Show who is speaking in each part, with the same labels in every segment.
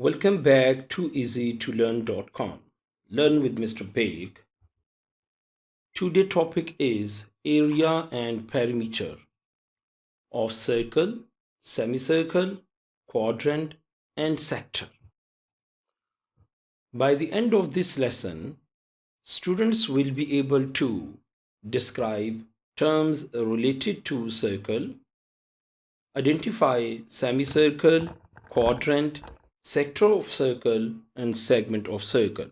Speaker 1: Welcome back to easytolearn.com. Learn with Mr. Big. Today's topic is area and perimeter of circle, semicircle, quadrant, and sector. By the end of this lesson, students will be able to describe terms related to circle, identify semicircle, quadrant, sector of circle, and segment of circle.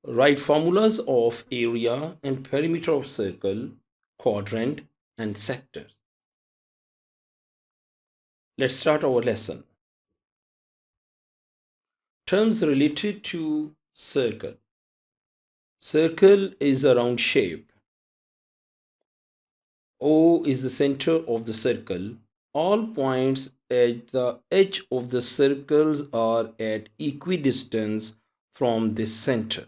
Speaker 1: Write formulas of area and perimeter of circle, quadrant, and sector. Let's start our lesson. Terms related to circle. Circle is a round shape. O is the center of the circle. All points at the edge of the circles are at equidistance from this center.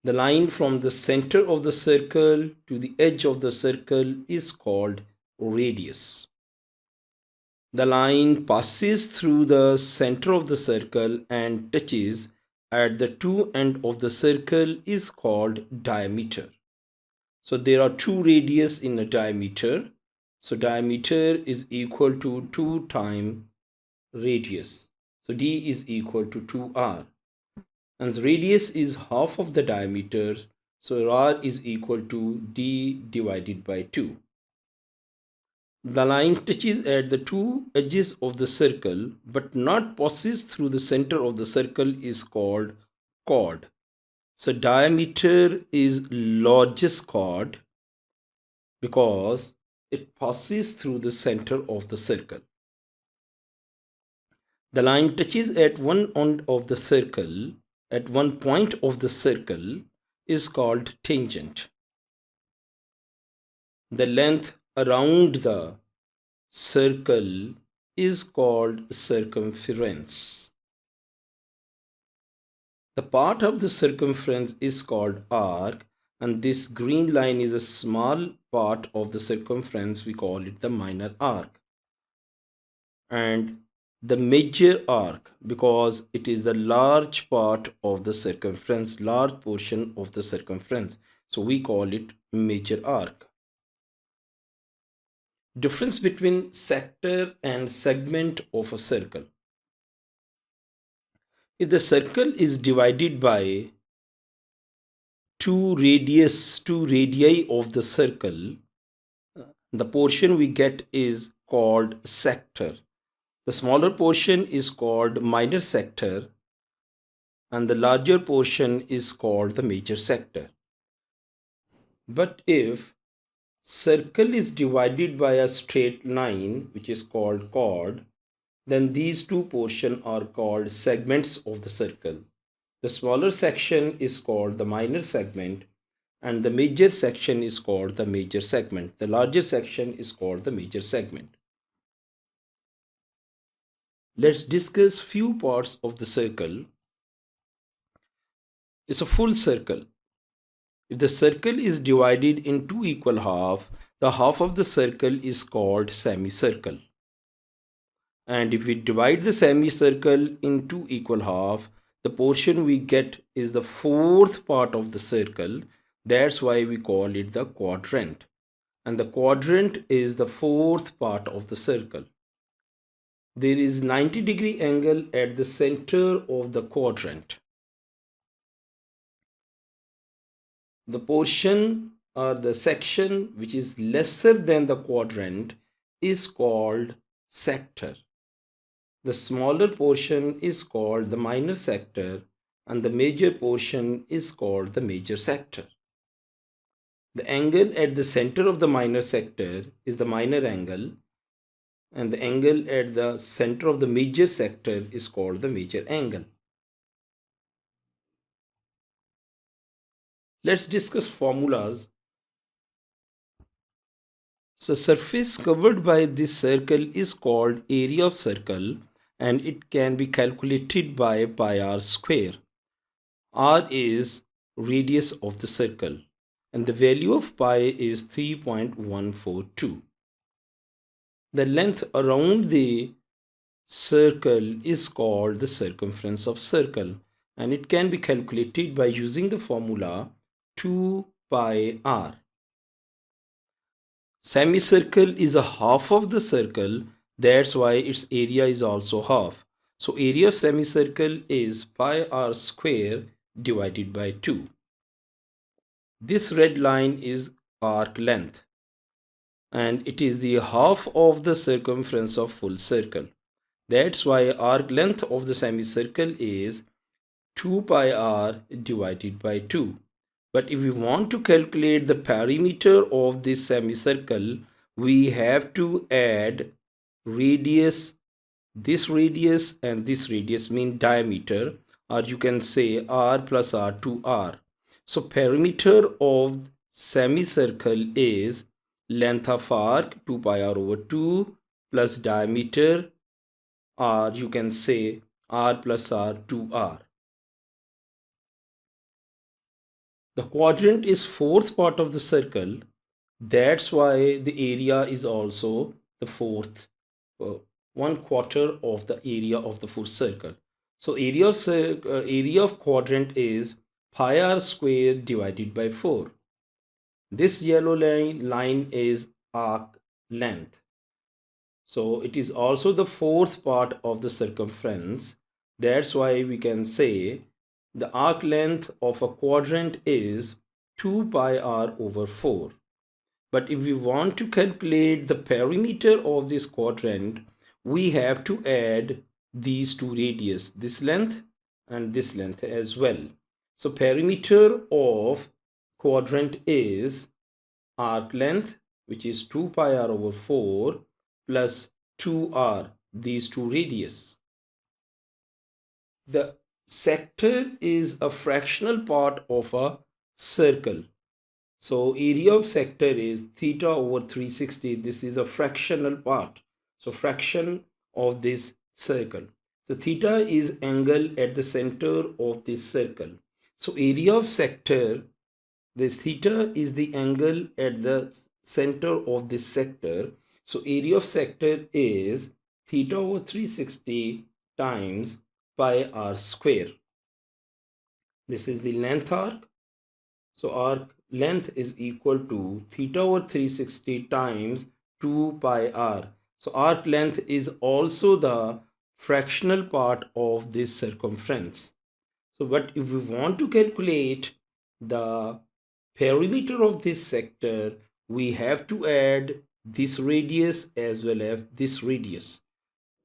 Speaker 1: The line from the center of the circle to the edge of the circle is called radius. The line passes through the center of the circle and touches at the two ends of the circle is called diameter. So there are two radius in a diameter. So diameter is equal to 2 times radius. So d is equal to 2r. And the radius is half of the diameter. So r is equal to d divided by 2. The line touches at the two edges of the circle but not passes through the center of the circle is called chord. So diameter is largest chord because it passes through the center of the circle. The line touches at one end of the circle, at one point of the circle is called tangent. The length around the circle is called circumference. The part of the circumference is called arc, and this green line is a small part of the circumference. We call it the minor arc. And the major arc, because it is the large part of the circumference, large portion of the circumference. So we call it major arc. Difference between sector and segment of a circle. If the circle is divided by two radii of the circle, the portion we get is called sector. The smaller portion is called minor sector and the larger portion is called the major sector. But if circle is divided by a straight line, which is called chord, then these two portions are called segments of the circle. The smaller section is called the minor segment and the major section is called the major segment. The larger section is called the major segment. Let's discuss few parts of the circle. It's a full circle. If the circle is divided in two equal halves, the half of the circle is called semicircle. And if we divide the semicircle in two equal halves, the portion we get is the fourth part of the circle. That's why we call it the quadrant. And the quadrant is the fourth part of the circle. There is 90-degree angle at the center of the quadrant. The portion or the section which is lesser than the quadrant is called sector. The smaller portion is called the minor sector and the major portion is called the major sector. The angle at the center of the minor sector is the minor angle and the angle at the center of the major sector is called the major angle. Let's discuss formulas. So surface covered by this circle is called area of circle and it can be calculated by pi r square. R is radius of the circle and the value of pi is 3.142. The length around the circle is called the circumference of circle, and it can be calculated by using the formula 2 pi r. Semicircle is a half of the circle, that's why its area is also half. So area of semicircle is pi r square divided by 2. This red line is arc length, and it is the half of the circumference of full circle. That's why arc length of the semicircle is 2 pi r divided by 2. But if we want to calculate the perimeter of this semicircle, we have to add radius, this radius and this radius, mean diameter, or you can say r plus r to r. So perimeter of semicircle is length of arc 2 pi r over 2 plus diameter, or you can say r plus r to r. The quadrant is fourth part of the circle. That's why the area is also the fourth, 1/4 of the area of the full circle. So area of quadrant is pi r square divided by 4. This yellow line is arc length. So it is also the fourth part of the circumference. That's why we can say the arc length of a quadrant is 2 pi r over 4. But if we want to calculate the perimeter of this quadrant, we have to add these two radius, this length and this length as well. So perimeter of quadrant is arc length, which is 2 pi r over 4 plus 2r, these two radius. The sector is a fractional part of a circle. So area of sector is theta over 360. This is a fractional part. So fraction of this circle. So theta is angle at the center of this circle. So area of sector, this theta is the angle at the center of this sector. So area of sector is theta over 360 times pi r square. This is the length arc. So arc length is equal to theta over 360 times 2 pi r. So arc length is also the fractional part of this circumference. So but if we want to calculate the perimeter of this sector, we have to add this radius as well as this radius.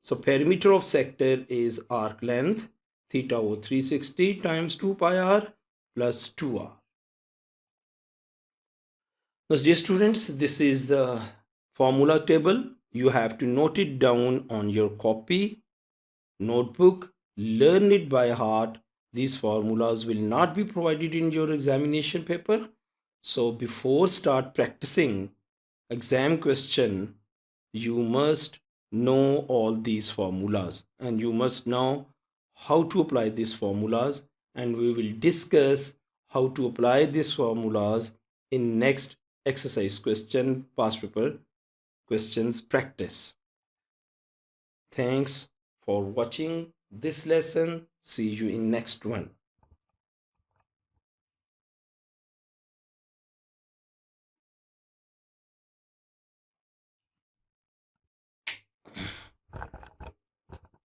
Speaker 1: So perimeter of sector is arc length theta over 360 times 2 pi r plus 2r. Now, dear students, this is the formula table. You have to note it down on your copy, notebook, learn it by heart. These formulas will not be provided in your examination paper. So before start practicing exam question, you must know all these formulas and you must know how to apply these formulas, and we will discuss how to apply these formulas in next exercise question, past paper questions practice. Thanks for watching this lesson. See you in next one.